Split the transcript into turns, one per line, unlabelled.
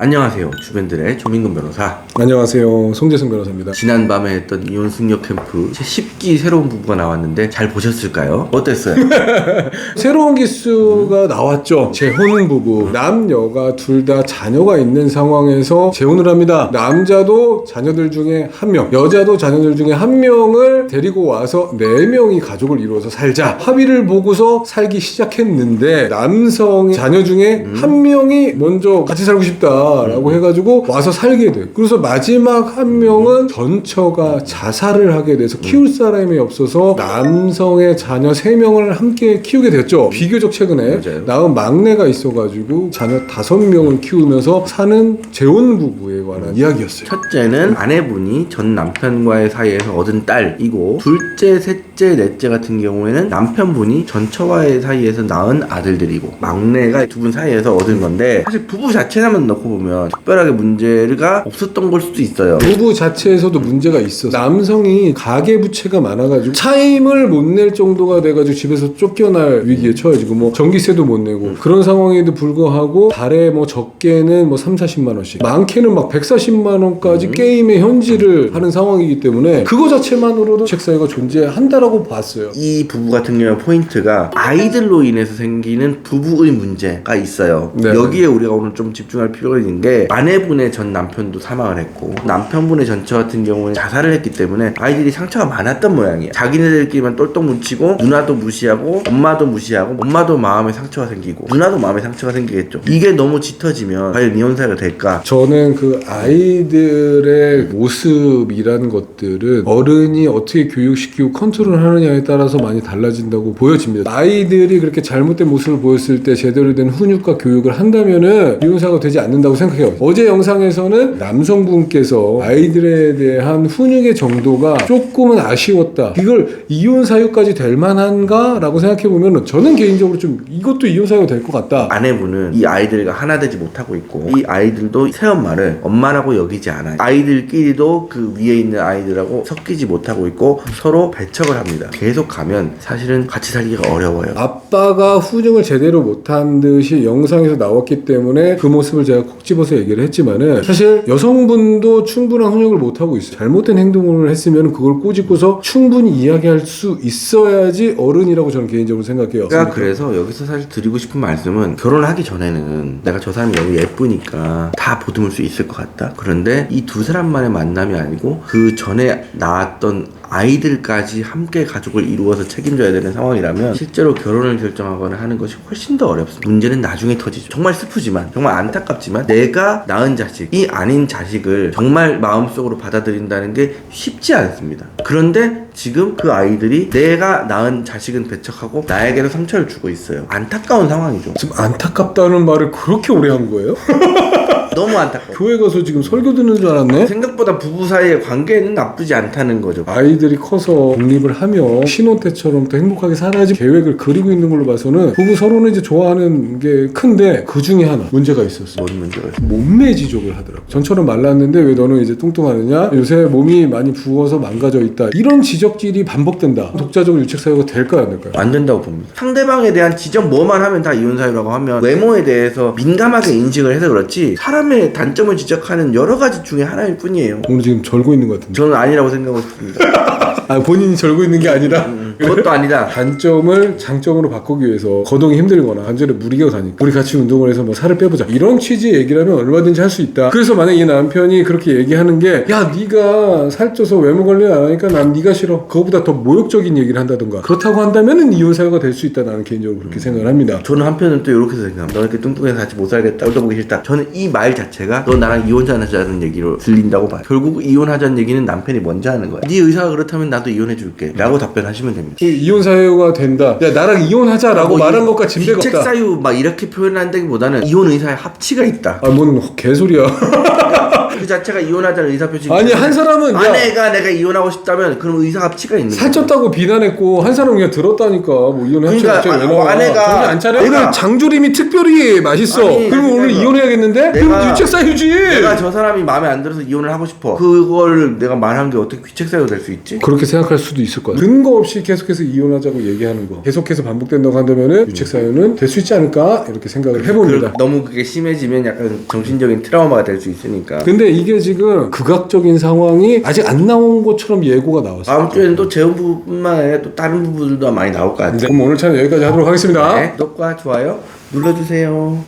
안녕하세요. 주변들의 조민근 변호사.
안녕하세요. 송재승 변호사입니다.
지난밤에 했던 이혼 승려 캠프 10기 새로운 부부가 나왔는데 잘 보셨을까요? 어땠어요?
새로운 기수가 나왔죠. 재혼 부부. 남녀가 둘 다 자녀가 있는 상황에서 재혼을 합니다. 남자도 자녀들 중에 한 명, 여자도 자녀들 중에 한 명을 데리고 와서 4명이 가족을 이루어서 살자. 합의를 보고서 살기 시작했는데 남성의 자녀 중에 한 명이 먼저 같이 살고 싶다 라고 해가지고 와서 살게 돼. 그래서 마지막 한 명은 전처가 자살을 하게 돼서 키울 사람이 없어서 남성의 자녀 3명을 함께 키우게 됐죠. 비교적 최근에
맞아요.
낳은 막내가 있어가지고 자녀 5명을 키우면서 사는 재혼 부부에 관한 이야기였어요.
첫째는 아내분이 전 남편과의 사이에서 얻은 딸이고, 둘째, 셋째, 넷째 같은 경우에는 남편분이 전처와의 사이에서 낳은 아들들이고, 막내가 두 분 사이에서 얻은 건데, 사실 부부 자체만 놓고 보면 특별하게 문제가 없었던 걸 수도 있어요.
부부 자체에서도 문제가 있어. 남성이 가계부채가 많아가지고 차임을 못 낼 정도가 돼가지고 집에서 쫓겨날 위기에 처해지고, 뭐 전기세도 못 내고 그런 상황에도 불구하고 달에 뭐 적게는 뭐 30-40만 원씩, 많게는 막 140만 원까지 게임의 현질을 하는 상황이기 때문에 그거 자체만으로도 책 사유가 존재한다라고 봤어요.
이 부부 같은 경우 포인트가 아이들로 인해서 생기는 부부의 문제가 있어요.
네.
여기에 우리가 오늘 좀 집중할 필요가 있는 게, 아내분의 전 남편도 사망을 했고 남편분의 전처 같은 경우는 자살을 했기 때문에 아이들이 상처가 많았던 모양이에요. 자기네들끼리만 똘똘 뭉치고 누나도 무시하고 엄마도 무시하고, 엄마도 마음에 상처가 생기고 누나도 마음에 상처가 생기겠죠. 이게 너무 짙어지면 과연 이혼 사유가 될까?
저는 그 아이들의 모습이라는 것들은 어른이 어떻게 교육시키고 컨트롤하느냐에 따라서 많이 달라진다고 보여집니다. 아이들이 그렇게 잘못된 모습을 보였을 때 제대로 된 훈육과 교육을 한다면은 이혼사가 되지 않는다고 생각해요. 어제 영상에서는 남성분께서 아이들에 대한 훈육의 정도가 조금은 아쉬웠다, 이걸 이혼 사유까지 될 만한가? 라고 생각해보면 저는 개인적으로 좀 이것도 이혼 사유가 될 것 같다.
아내분은 이 아이들과 하나 되지 못하고 있고, 이 아이들도 새엄마를 엄마라고 여기지 않아요. 아이들끼리도 그 위에 있는 아이들하고 섞이지 못하고 있고 서로 배척을 합니다. 계속 가면 사실은 같이 살기가 어려워요.
아빠가 훈육을 제대로 못한 듯이 영상에서 나왔기 때문에 그 모습을 제가 콕 집어서 얘기를 했지만은, 사실 여성분도 충분한 훈육을 못하고 있어요. 잘못된 행동을 했으면 그걸 꼬집고서 충분히 이야기할 수 있어야지 어른이라고 저는 개인적으로 생각해요.
제가 그래서 여기서 사실 드리고 싶은 말씀은, 결혼하기 전에는 내가 저 사람이 너무 예쁘니까 다 보듬을 수 있을 것 같다. 그런데 이 두 사람만의 만남이 아니고 그 전에 낳았던 아이들까지 함께 가족을 이루어서 책임져야 되는 상황이라면 실제로 결혼을 결정하거나 하는 것이 훨씬 더 어렵습니다. 문제는 나중에 터지죠. 정말 슬프지만, 정말 안타깝지만, 내가 낳은 자식이 아닌 자식을 정말 마음속으로 받아들인다는 게 쉽지 않습니다. 그런데 지금 그 아이들이 내가 낳은 자식은 배척하고 나에게도 상처를 주고 있어요. 안타까운 상황이죠.
지금 안타깝다는 말을 그렇게 오래 한 거예요?
너무 안타까워.
교회 가서 지금 설교 듣는 줄 알았네?
생각보다 부부 사이의 관계는 나쁘지 않다는 거죠.
아이들이 커서 독립을 하며 신혼 때처럼 또 행복하게 살아야지 계획을 그리고 있는 걸로 봐서는 부부 서로는 이제 좋아하는 게 큰데, 그 중에 하나 문제가 있었어.
뭔 문제가 있어요?
몸매 지적을 하더라고. 전처럼 말랐는데 왜 너는 이제 뚱뚱하느냐? 요새 몸이 많이 부어서 망가져 있다. 이런 지적질이 반복된다. 독자적으로 유책 사유가 될까요, 안 될까요?
안 된다고 봅니다. 상대방에 대한 지적 뭐만 하면 다 이혼 사유라고 하면, 외모에 대해서 민감하게 인식을 해서 그렇지 사람의 단점을 지적하는 여러 가지 중에 하나일 뿐이에요.
오늘 지금 절고 있는 것 같은데.
저는 아니라고 생각하고 싶습니다.
아, 본인이 절고 있는 게 아니라
그것도 아니다.
단점을 장점으로 바꾸기 위해서 거동이 힘들거나 관절에 무리가 가니까 우리 같이 운동을 해서 뭐 살을 빼보자, 이런 취지의 얘기라면 얼마든지 할 수 있다. 그래서 만약 이 남편이 그렇게 얘기하는 게, 야 네가 살쪄서 외모 관리 안 하니까 난 네가 싫어, 그거보다 더 모욕적인 얘기를 한다던가 그렇다고 한다면 이혼 사유가 될 수 있다. 나는 개인적으로 그렇게 생각을 합니다.
저는 한편은 또 이렇게 생각합니다. 너 이렇게 뚱뚱해서 같이 못 살겠다, 꼴도 보기 싫다. 저는 이 말 자체가 너 나랑 이혼하자는 얘기로 들린다고 봐요. 결국 이혼하자는 얘기는 남편이 먼저 하는 거야. 네 의사가 그렇다면 나도 이혼해줄게 라고 답변하시면 됩니다.
이혼 사유가 된다, 야 나랑 이혼하자라고 말한 것과 진배가
책
없다.
사유 막 이렇게 표현한다기보다는 이혼 의사의 합치가 있다.
아, 뭔 개소리야.
그 자체가 이혼하자는 의사표시.
아니, 한 사람은 야,
아내가 내가 이혼하고 싶다면 그럼 의사합치가 있는 거야.
살쪘다고 비난했고 한 사람은 그냥 들었다니까 뭐 이혼해
그러니까
갑자기 왜 나와?
아내가-
정신 안 차려?
내가-
오늘 장조림이 특별히 맛있어.
아니,
그럼 오늘
내가-
이혼해야겠는데? 그럼 귀책 사유지.
내가 저 사람이 마음에 안 들어서 이혼을 하고 싶어. 그걸 내가 말한 게 어떻게 귀책 사유가 될 수 있지?
그렇게 생각할 수도 있을 거야. 근거 없이 계속해서 이혼하자고 얘기하는 거 계속해서 반복된다고 한다면은 유책 사유는 될 수 있지 않을까 이렇게 생각을 해봅니다.
너무 그게 심해지면 약간 정신적인 트라우마가 될 수 있으니까.
근데 이게 지금 극악적인 상황이 아직 안 나온 것처럼 예고가 나왔어요.
다음 주에는 또 재혼부뿐만 아니라 또 다른 부부들도 많이 나올 것 같아요.
그럼 오늘 차는 여기까지 하도록 하겠습니다.
네, 구독과 좋아요 눌러주세요.